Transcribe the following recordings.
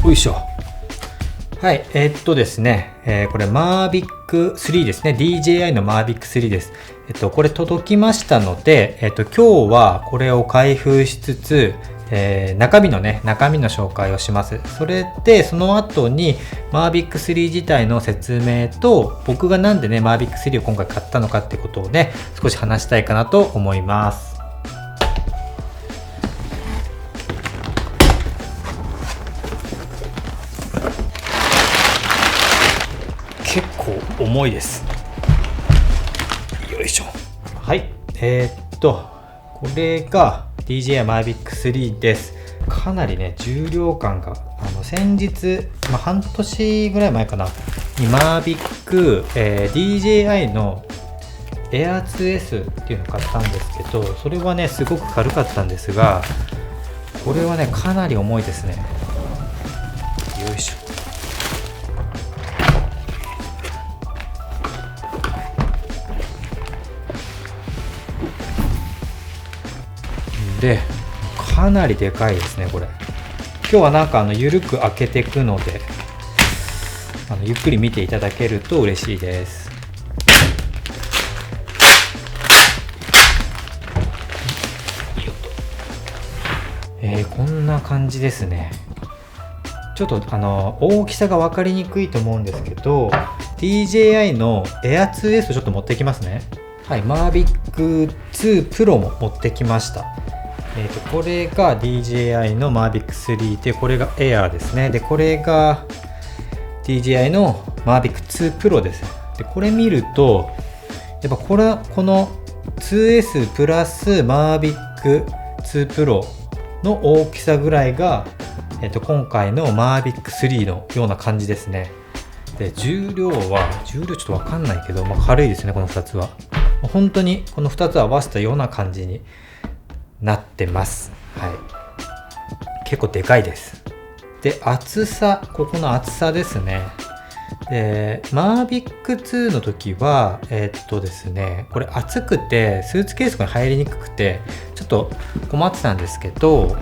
よいしょ。はい、ですね、これ Mavic 3ですね。DJI の Mavic 3です。これ届きましたので、今日はこれを開封しつつ、中身の紹介をします。それで、その後に Mavic 3自体の説明と、僕がなんでね、Mavic 3を今回買ったのかってことをね、少し話したいかなと思います。結構重いです。よいしょ。はい。これが DJI Mavic 3です。かなりね、重量感が、先日、半年ぐらい前かな、に Mavic、DJI の Air 2S っていうのを買ったんですけど、それはね、すごく軽かったんですが、これはね、かなり重いですね。よいしょ。で、かなりでかいですね、これ。今日はなんか緩く開けていくので、ゆっくり見ていただけると嬉しいです。こんな感じですね。ちょっと大きさが分かりにくいと思うんですけど、DJI の Air 2S をちょっと持ってきますね。はい、Mavic 2 Pro も持ってきました。これが DJI の Mavic 3で、これが Air ですね。で、これが DJI の Mavic 2 Pro です。で、これ見ると、やっぱこの 2S プラス Mavic 2 Pro の大きさぐらいが、今回の Mavic 3のような感じですね。で、重量ちょっとわかんないけど、軽いですね、この2つは。本当にこの2つを合わせたような感じになってます。はい。結構でかいです。で、ここの厚さですね。で、Mavic 2の時は、ですね、これ厚くて、スーツケースが入りにくくて、ちょっと困ってたんですけど、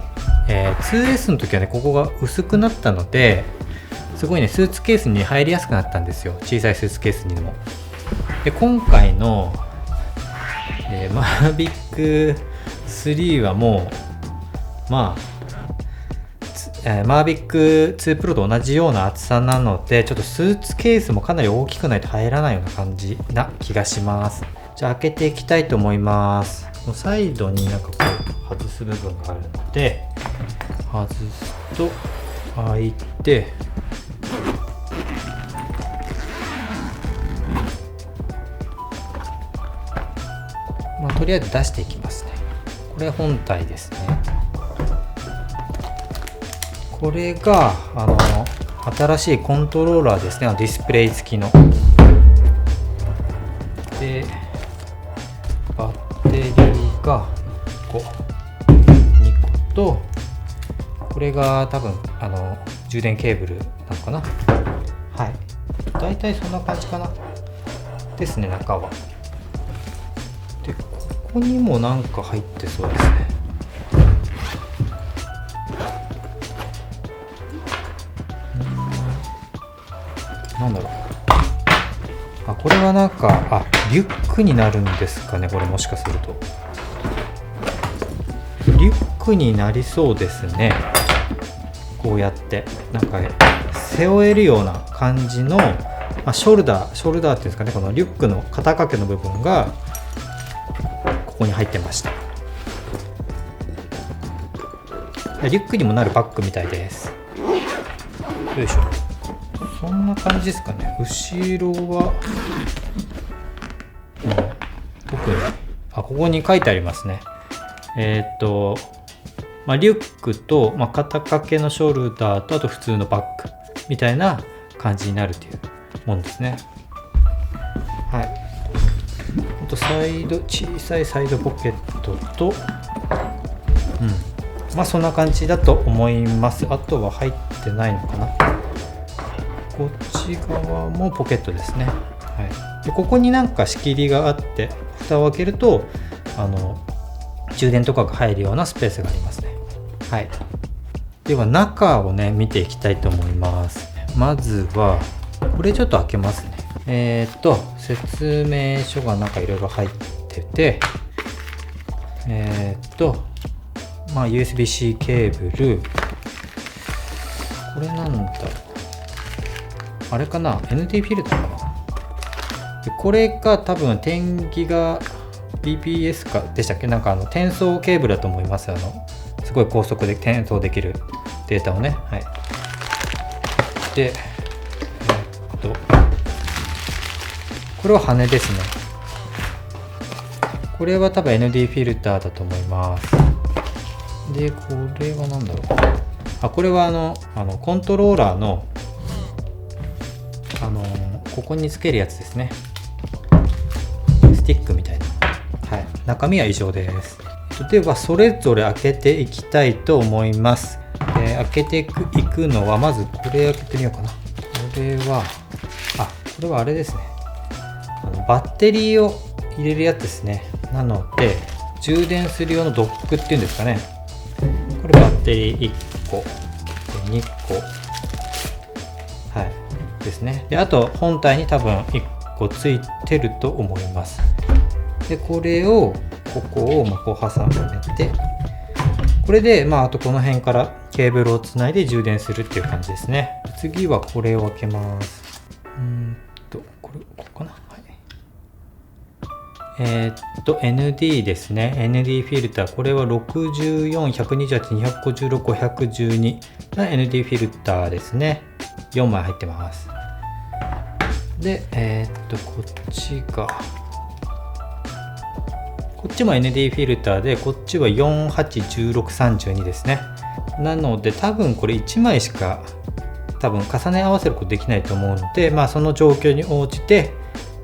2S の時はね、ここが薄くなったので、すごいね、スーツケースに入りやすくなったんですよ。小さいスーツケースにでも。で、今回の、Mavic 3はもうMavic 2 Pro と同じような厚さなので、ちょっとスーツケースもかなり大きくないと入らないような感じな気がします。じゃあ開けていきたいと思います。サイドになんかこう外す部分があるので、外すと開いて、とりあえず出していきますね。これ本体ですね。これが新しいコントローラーですね。ディスプレイ付きの。で、バッテリーが1個、2個と、これが多分充電ケーブルなのかな。はい。だいたいそんな感じかな。ですね、中は。で、ここにもなんか入ってそうですね。なんだろう。これはなんか、リュックになるんですかね、これもしかすると。リュックになりそうですね。こうやって、なんか背負えるような感じの、ショルダーっていうんですかね、このリュックの肩掛けの部分が、ここに入ってました。リュックにもなるバッグみたいです。よいしょ。そんな感じですかね。後ろは、特にここに書いてありますね。リュックと、肩掛けのショルダーと、あと普通のバッグみたいな感じになるというものですね。はい。あと小さいサイドポケットと、そんな感じだと思います。あとは入ってないのかな。こっち側もポケットですね。はい。で、ここになんか仕切りがあって、蓋を開けると充電とかが入るようなスペースがありますね。はい。では中をね見ていきたいと思います。まずはこれちょっと開けますね。説明書がなんかいろいろ入ってて、USB-C ケーブル、これなんだろう、あれかな、 ND フィルターかな。でこれが多分10ギガ bps かでしたっけ、なんか転送ケーブルだと思います。すごい高速で転送できるデータをね。はい。でこれは羽ですね。これは多分 ND フィルターだと思います。でこれは何だろう、これはコントローラーのここにつけるやつですね。スティックみたいな。はい。中身は以上です。ではそれぞれ開けていきたいと思います。開けていくのは、まずこれ開けてみようかな。これはあれですね。バッテリーを入れるやつですね。なので充電する用のドックっていうんですかね。これバッテリー1個で2個、はいですね。であと本体に多分1個ついてると思います。でこれをここをこう挟めて、これであとこの辺からケーブルをつないで充電するっていう感じですね。次はこれを開けます。ここかな。ND ですね。ND フィルター。これは64、128、256、512が ND フィルターですね。4枚入ってます。で、こっちも ND フィルターで、こっちは48、16、32ですね。なので、多分これ1枚しか重ね合わせることできないと思うので、その状況に応じて、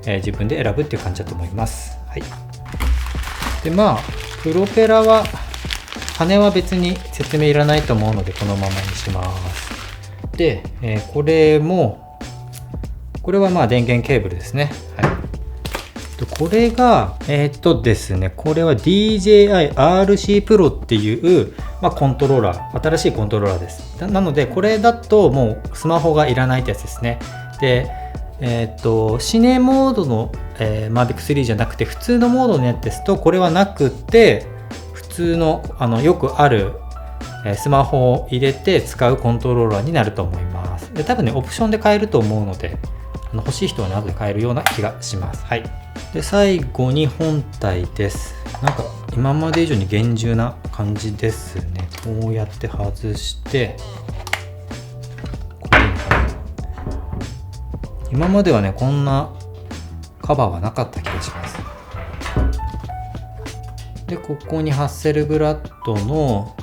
自分で選ぶっていう感じだと思います。はい。でプロペラは羽は別に説明いらないと思うのでこのままにします。で、これは電源ケーブルですね。はい。これがですね、これは DJI RC Pro っていう、コントローラー、新しいコントローラーです。なのでこれだともうスマホがいらないってやつですね。でシネモードの、Mavic 3じゃなくて普通のモードのやつですとこれはなくて、普通のよくある、スマホを入れて使うコントローラーになると思います。で多分ねオプションで買えると思うので欲しい人は後で買えるような気がします。はい。で最後に本体です。なんか今まで以上に厳重な感じですね。こうやって外して今まではねこんなカバーはなかった気がします。でここにハッセルブラッドの、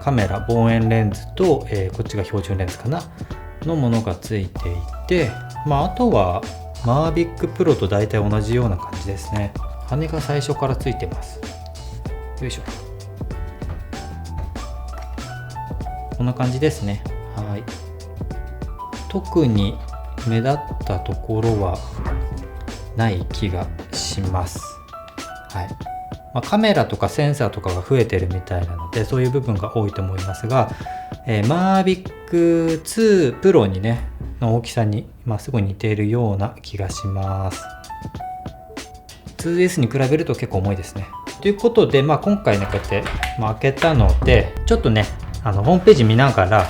カメラ望遠レンズと、こっちが標準レンズかなのものがついていて、あとはMavic Pro と大体同じような感じですね。羽が最初からついてます。よいしょ。こんな感じですね。はい。特に目立ったところはない気がします。はい。カメラとかセンサーとかが増えてるみたいなのでそういう部分が多いと思いますが、Mavic 2 Pro にねの大きさに、すごい似ているような気がします。2S に比べると結構重いですね。ということで、今回ねこうやって、開けたのでちょっとねホームページ見ながら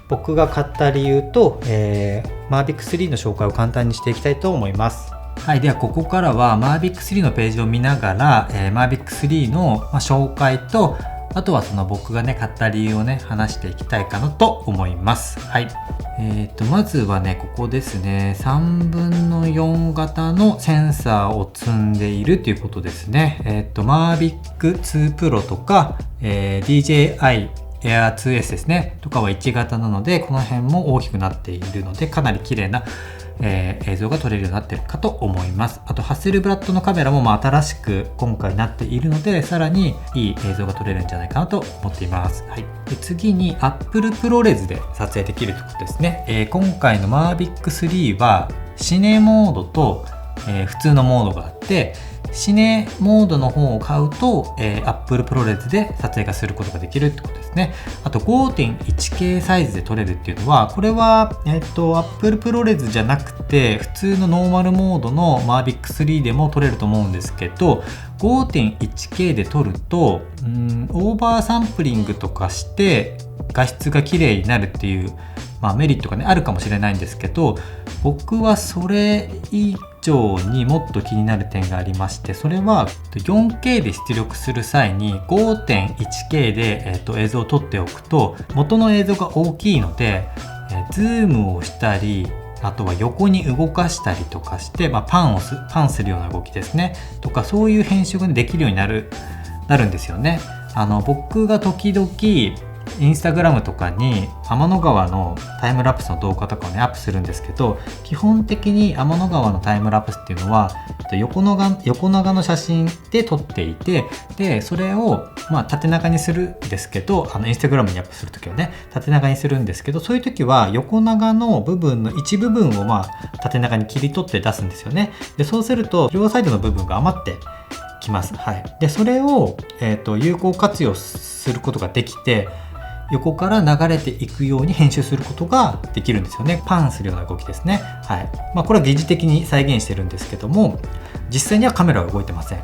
僕が買った理由と、Mavic 3の紹介を簡単にしていきたいと思います。はい、ではここからは Mavic 3のページを見ながら、Mavic 3の、紹介とあとはその僕がね買った理由をね話していきたいかなと思います。はい。まずはねここですね、3分の4型のセンサーを積んでいるということですね。Mavic 2 Pro とか、DJI Air 2S ですねとかは1型なのでこの辺も大きくなっているのでかなり綺麗な映像が撮れるようになっているかと思います。あとハッセルブラッドのカメラも新しく今回なっているのでさらにいい映像が撮れるんじゃないかなと思っています。はい。で次に Apple ProRes で撮影できるということですね。今回の Mavic 3はシネモードと普通のモードがあって、シネモードの方を買うと、Apple ProRes で撮影がすることができるってことですね。あと 5.1K サイズで撮れるっていうのは、これは、Apple ProRes じゃなくて普通のノーマルモードの Mavic 3でも撮れると思うんですけど、 5.1K で撮るとオーバーサンプリングとかして画質が綺麗になるっていう、メリットがねあるかもしれないんですけど、僕はそれ以上にもっと気になる点がありまして、それは 4K で出力する際に 5.1K で、映像を撮っておくと元の映像が大きいので、ズームをしたり、あとは横に動かしたりとかして、パンするような動きですねとか、そういう編集ができるようになるんですよね。僕が時々インスタグラムとかに天の川のタイムラプスの動画とかをねアップするんですけど、基本的に天の川のタイムラプスっていうのは横長の写真で撮っていて、でそれを縦長にするんですけど、インスタグラムにアップするときはね縦長にするんですけど、そういう時は横長の部分の一部分を縦長に切り取って出すんですよね。でそうすると両サイドの部分が余ってきます。でそれを、有効活用することができて、横から流れていくように編集することができるんですよね。パンするような動きですね。これは疑似的に再現してるんですけども、実際にはカメラは動いてません。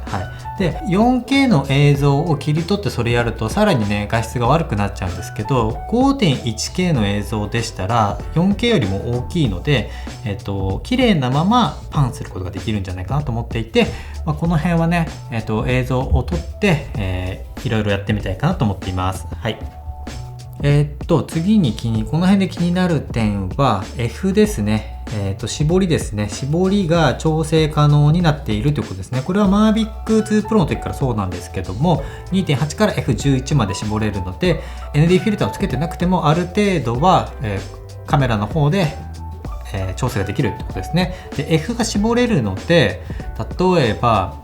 で 4K の映像を切り取ってそれやるとさらにね画質が悪くなっちゃうんですけど、 5.1K の映像でしたら 4K よりも大きいので、綺麗なままパンすることができるんじゃないかなと思っていて、この辺はね、映像を撮って、いろいろやってみたいかなと思っています。次にこの辺で気になる点は F ですね。絞りですね。絞りが調整可能になっているということですね。これは Mavic 2 Pro の時からそうなんですけども、 2.8 から F11 まで絞れるので ND フィルターをつけてなくてもある程度は、カメラの方で調整ができるってことですね。で F が絞れるので、例えば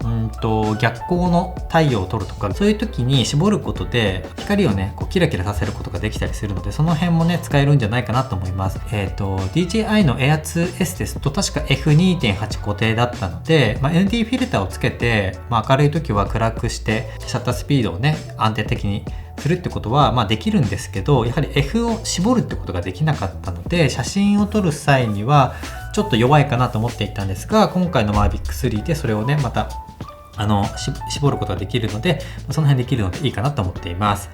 逆光の太陽を撮るとか、そういう時に絞ることで光をねキラキラさせることができたりするので、その辺もね使えるんじゃないかなと思います。DJI の Air2S ですと確か F2.8 固定だったので、ND フィルターをつけて、明るい時は暗くしてシャッタースピードをね安定的にするってことはできるんですけど、やはり F を絞るってことができなかったので、写真を撮る際にはちょっと弱いかなと思っていたんですが、今回の Mavic 3でそれをねまた絞ることができるので、その辺できるのでいいかなと思っています。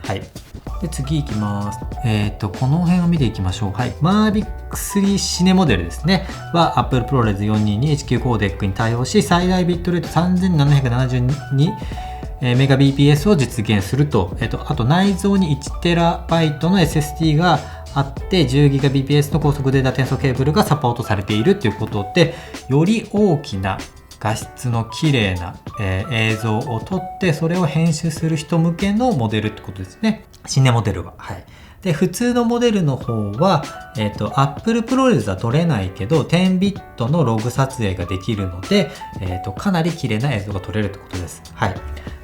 で次いきます。この辺を見ていきましょう。Mavic 3シネモデルですねは Apple ProRes 422HQ コーデックに対応し、最大ビットレート3772メガ BPS を実現すると、あと内蔵に 1TB の SSD があって 10GBps の高速データ転送ケーブルがサポートされているということで、より大きな画質の綺麗な、映像を撮ってそれを編集する人向けのモデルってことですね、シネモデルは。で普通のモデルの方は、Apple ProRes は撮れないけど10ビットのログ撮影ができるので、かなり綺麗な映像が撮れるってことです。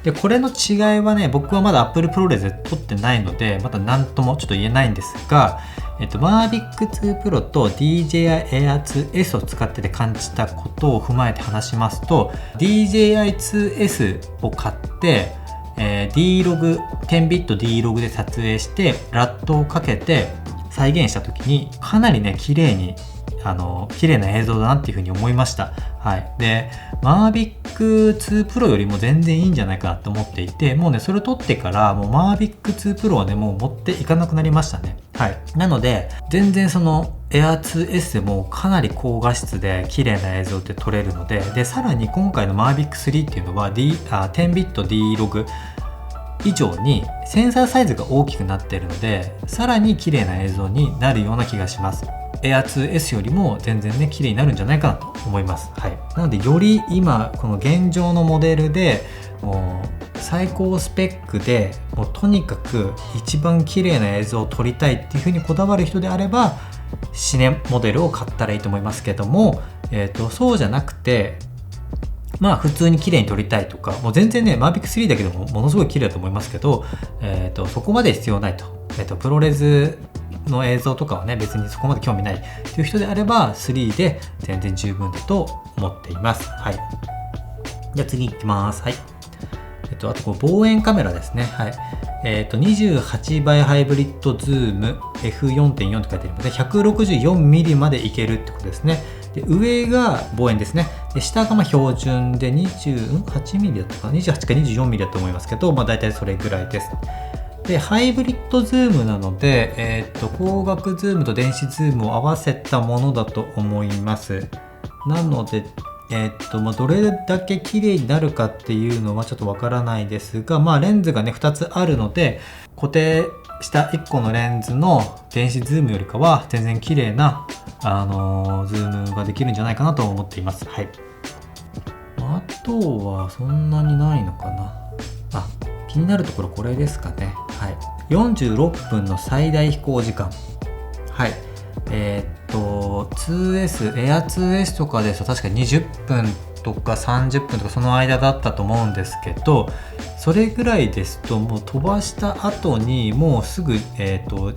でこれの違いはね、僕はまだ Apple ProRes で撮ってないのでまだ何ともちょっと言えないんですが、Mavic 2 Pro と DJI Air 2S を使ってて感じたことを踏まえて話しますと、 DJI 2S を買ってD ログ10ビット D ログで撮影してラットをかけて再現した時にかなりね綺麗な映像だなっていうふうに思いました。で Mavic 2 Pro よりも全然いいんじゃないかなと思っていて、もうねそれを撮ってからもう Mavic 2 Pro はねもう持っていかなくなりましたね。なので全然その Air 2S でもかなり高画質で綺麗な映像って撮れるので、さらに今回の Mavic 3っていうのは、10ビット D ログ以上にセンサーサイズが大きくなっているので、さらに綺麗な映像になるような気がします。Air 2S よりも全然ね綺麗になるんじゃないかなと思います。なのでより今この現状のモデルでもう最高スペックでもうとにかく一番綺麗な映像を撮りたいっていうふうにこだわる人であればシネモデルを買ったらいいと思いますけども、そうじゃなくて普通に綺麗に撮りたいとか、もう全然ね Mavic 3だけでもものすごい綺麗だと思いますけど、そこまで必要ないと、プロレスの映像とかはね別にそこまで興味ないという人であれば3で全然十分だと思っています。はい。じゃあ次いきます。はい。あとこう望遠カメラですね。はい。28倍ハイブリッドズーム F4.4 って書いてあるので 164mm までいけるってことですね。で上が望遠ですね。で下が標準で28mm だったかな、28か 24mm だと思いますけど、大体それぐらいです。でハイブリッドズームなので、光学ズームと電子ズームを合わせたものだと思います。なのでどれだけ綺麗になるかっていうのはちょっとわからないですが、レンズがね2つあるので固定した1個のレンズの電子ズームよりかは全然綺麗なズームができるんじゃないかなと思っています。はい。あとはそんなにないのかな。気になるところこれですかね。はい。46分の最大飛行時間。はい。2S、エア 2S とかですと確か20分とか30分とかその間だったと思うんですけど、それぐらいですともう飛ばした後にもうすぐ、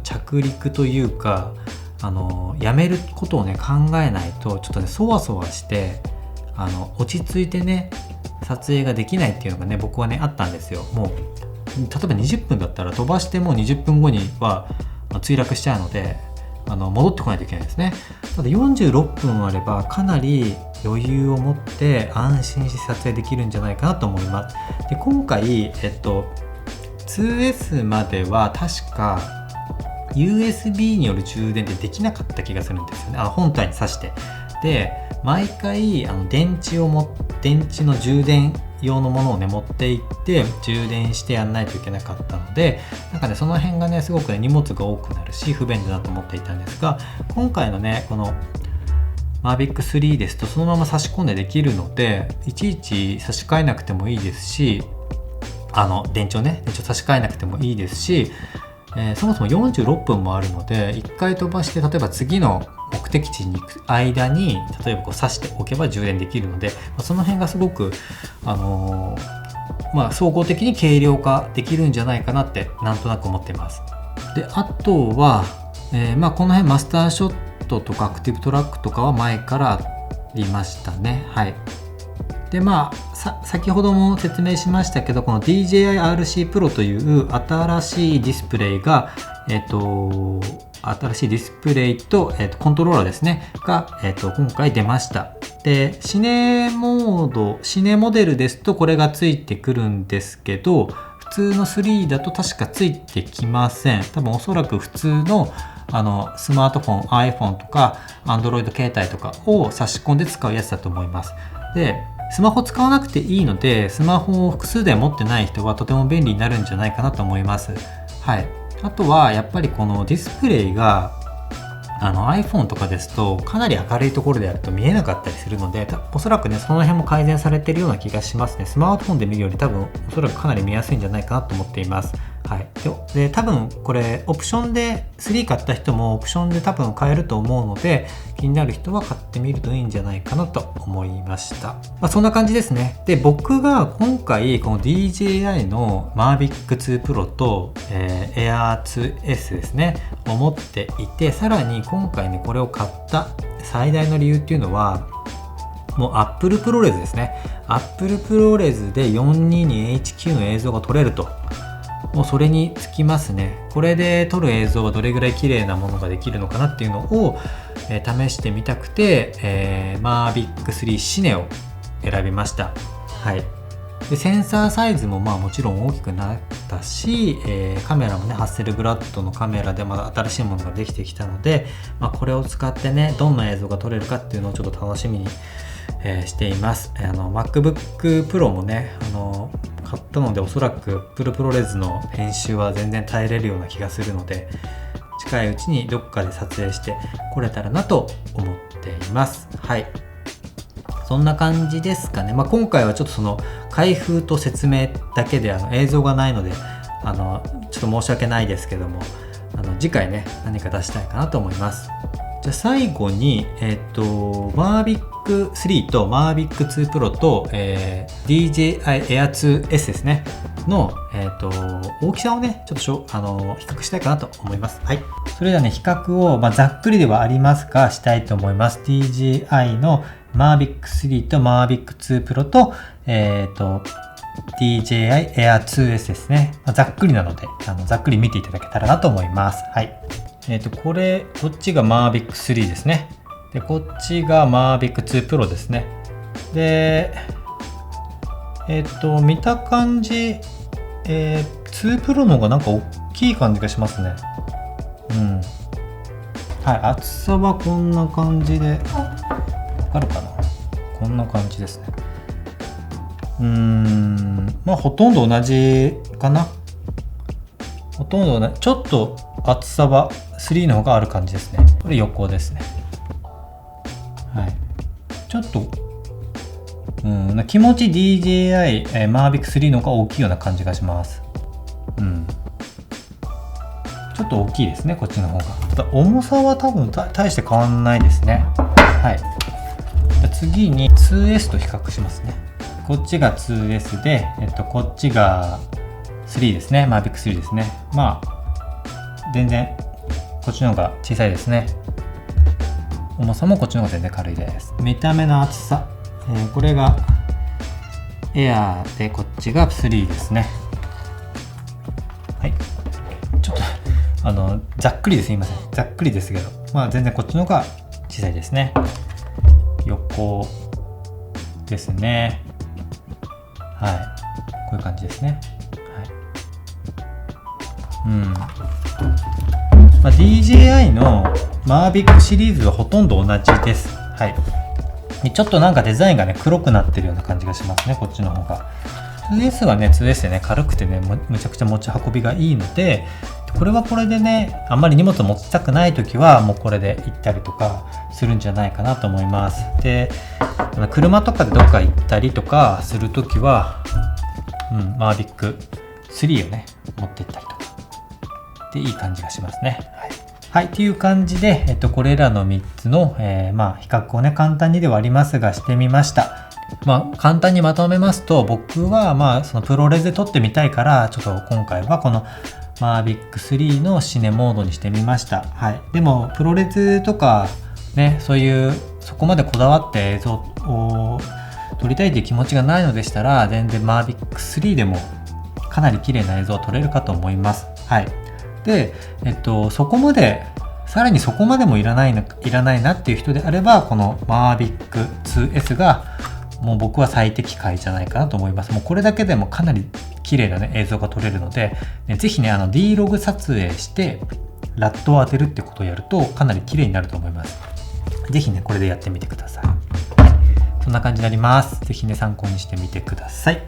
着陸というかやめることをね考えないとちょっとねそわそわして落ち着いてね撮影ができないっていうのがね僕はねあったんですよ。もう例えば20分だったら飛ばしてもう20分後には墜落しちゃうので戻ってこないといけないですね。ただ46分あればかなり余裕を持って安心して撮影できるんじゃないかなと思います。で今回、2S までは確か USB による充電ってできなかった気がするんですよね。本体に挿してで毎回電池の充電用のものをね持って行って充電してやんないといけなかったのでその辺がねすごくね荷物が多くなるし不便だなと思っていたんですが、今回のねこの Mavic 3ですとそのまま差し込んでできるのでいちいち差し替えなくてもいいですし電池を差し替えなくてもいいですし、そもそも46分もあるので1回飛ばして例えば次の目的地に行く間に例えば挿しておけば充電できるので、その辺がすごく総合的に軽量化できるんじゃないかなってなんとなく思っています。であとは、この辺マスターショットとかアクティブトラックとかは前からありましたね。はい。で先ほども説明しましたけどこの DJI-RC Pro という新しいディスプレイが新しいディスプレイと、コントローラーですねが、今回出ました。でシネモデルですとこれがついてくるんですけど普通の3だと確かついてきません。多分おそらく普通のスマートフォン iPhone とか Android 携帯とかを差し込んで使うやつだと思います。でスマホ使わなくていいのでスマホを複数台持ってない人はとても便利になるんじゃないかなと思います。はい。あとはやっぱりこのディスプレイがiPhone とかですとかなり明るいところでやると見えなかったりするのでおそらくねその辺も改善されているような気がしますね。スマートフォンで見るより多分おそらくかなり見やすいんじゃないかなと思っています。はい。で多分これオプションで3買った人もオプションで多分買えると思うので気になる人は買ってみるといいんじゃないかなと思いました。そんな感じですね。で僕が今回この DJI の Mavic 2 Pro と、Air 2S ですねを持っていてさらに今回ねこれを買った最大の理由っていうのはもう Apple ProRes ですね。Apple ProRes で 422HQ の映像が撮れるともうそれにつきますね。これで撮る映像はどれぐらい綺麗なものができるのかなっていうのを、試してみたくて、Mavic 3 Cine を選びました。はい。でセンサーサイズももちろん大きくなったし、カメラもねハッセルブラッドのカメラでまだ新しいものができてきたので、これを使ってねどんな映像が撮れるかっていうのをちょっと楽しみに、しています。MacBook Pro もね買ったのでおそらく Apple ProRes の編集は全然耐えれるような気がするので近いうちにどっかで撮影してこれたらなと思っています。はい。そんな感じですかね。今回はちょっとその開封と説明だけで映像がないのでちょっと申し訳ないですけども次回ね何か出したいかなと思います。じゃあ最後にMavic 3と Mavic 2 Pro と、DJI Air 2S ですねの、大きさをねちょっと比較したいかなと思います。はい、それではね比較を、ざっくりではありますがしたいと思います。 DJI の Mavic 3と Mavic 2 Pro とDJI Air 2S ですね。ざっくりなのでざっくり見ていただけたらなと思います。はい、こっちが Mavic 3ですね。でこっちが Mavic 2 Pro ですね。で見た感じ、2 Pro の方がなんか大きい感じがしますね。はい、厚さはこんな感じで、わかるかな、こんな感じですね。ほとんど同じかな。ほとんどね、ちょっと厚さは3の方がある感じですね。これ横ですね。はい、ちょっと気持ち DJI Mavic 3の方が大きいような感じがします。ちょっと大きいですね、こっちの方が。ただ重さは多分大して変わんないですね。はい。じゃ次に 2S と比較しますね。こっちが 2S で、こっちが3ですね。Mavic 3ですね。全然こっちの方が小さいですね。重さもこっちの方が全然軽いです。見た目の厚さ。これがエアーでこっちが3ですね。はい、ちょっとざっくりですいません。ざっくりですけど、全然こっちの方が小さいですね。横ですね。はい、こういう感じですね。はい、DJI の Mavic シリーズはほとんど同じです。はい。ちょっとなんかデザインがね黒くなってるような感じがしますね、こっちの方が。2S はね 2S でね軽くてねむちゃくちゃ持ち運びがいいので、これはこれでねあんまり荷物持ちたくない時はもうこれで行ったりとかするんじゃないかなと思います。で車とかでどっか行ったりとかする時はMavic 3をね持って行ったりとかでいい感じがしますね。はい、という感じで、これらの3つの、比較をね簡単にではありますがしてみました。簡単にまとめますと、僕はそのプロレスで撮ってみたいからちょっと今回はこの Mavic 3のシネモードにしてみました。はい、でもプロレスとかねそこまでこだわって映像を撮りたいという気持ちがないのでしたら、全然 Mavic 3でもかなり綺麗な映像を撮れるかと思います。はい。で、さらにそこまでもいらないなっていう人であれば、この Mavic 2S がもう僕は最適解じゃないかなと思います。もうこれだけでもかなり綺麗なね映像が撮れるので、ぜひねVlog 撮影してラットを当てるってことをやるとかなり綺麗になると思います。ぜひねこれでやってみてください。そんな感じになります。ぜひね参考にしてみてください。